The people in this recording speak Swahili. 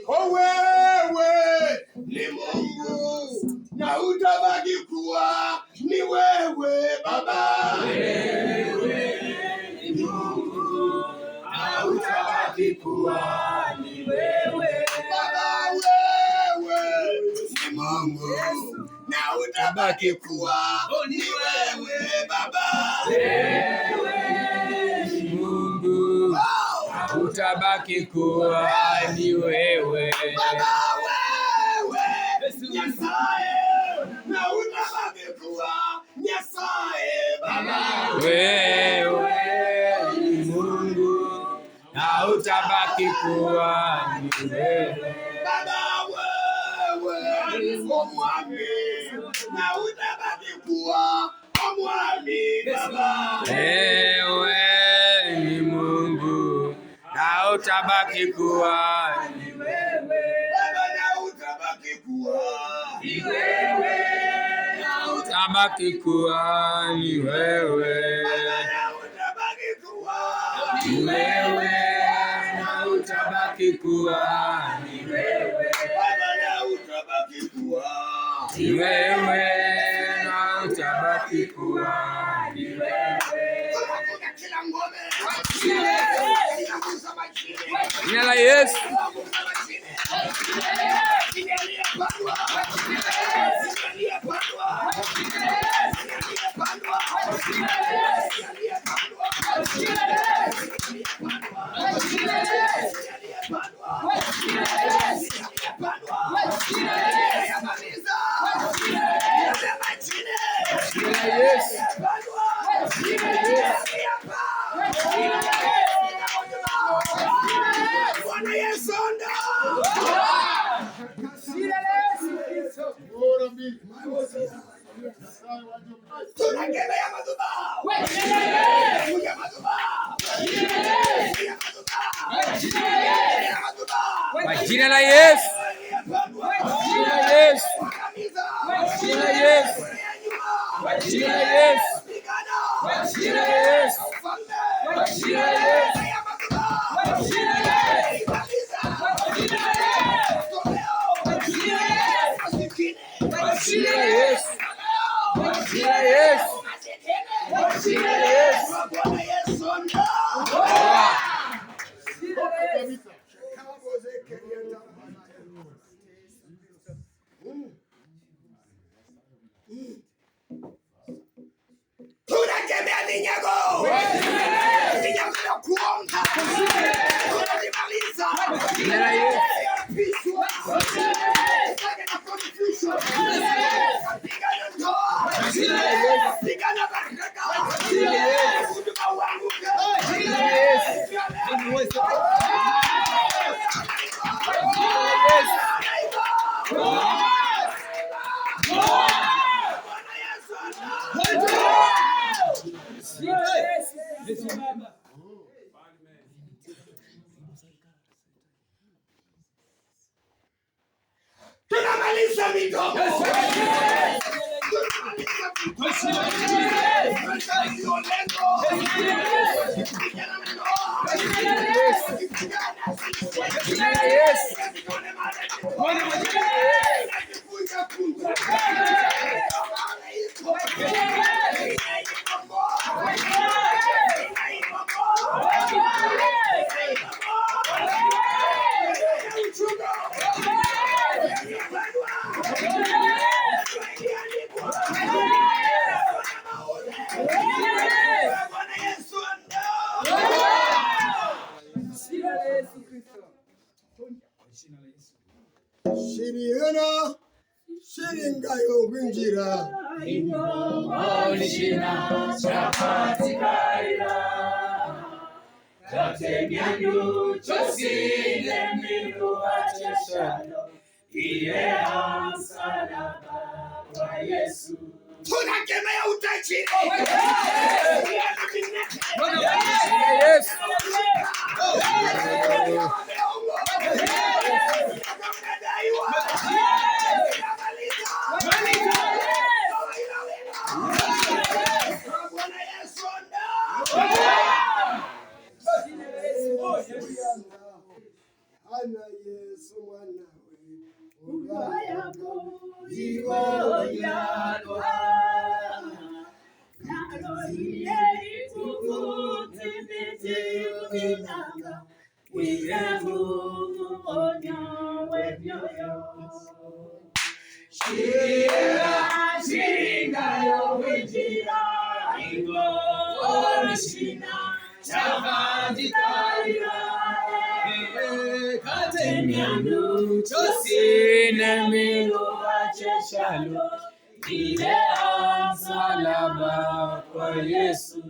wewe ni Mungu na utabaki kuwa ni wewe Baba. Wewe ni Mungu na utabaki kuwa ni wewe Baba. Wewe ni Mungu na utabaki kuwa ni wewe Baba. Wewe ni Mungu na utabaki kuwa ni wewe Baba. Wewe Nyasaye na utabaki kuwa Nyasaye Baba. Wewe ni Mungu na utabaki kuwa ni wewe Baba. Wewe ni Mwami na utabaki kuwa Mwami Baba. Wewe ni Mungu na utabaki kuwa ni wewe Baba, na utabaki kuwa ni wewe na utabaki kuwa ni wewe na utabaki kuwa ni wewe na utabaki kuwa ni wewe Baba, na utabaki kuwa ni wewe na utabaki kuwa ni wewe. kila ngome Jina la Yesu. Tunakemea madhabahu. Kwa jina la Yesu. Jina la Yesu. Jina la Yesu. Jina la Yesu. Jina la Yesu. Jina la Yesu. Tunakemea vinyago. Vinyago vya kuonga. Tunavimaliza. Jina la Yesu. Tunamaliza midomo. Shiriana shiringa yobinjira Olishina chapatikaira Tatebiandu chosile miru acheshano Iye amsalaba wa Yesu. Tunakemea utajiri. Yesu. Ana Yesu mwanawe Ubayako iwo yako Naloye ikukutibiti kubitanga Wirehu onyawe byoyo Shiringa yo wijira Ingo orishina Chavanditaira Katenyanu Chosine miru acheshalo Ile msalaba kwa Yesu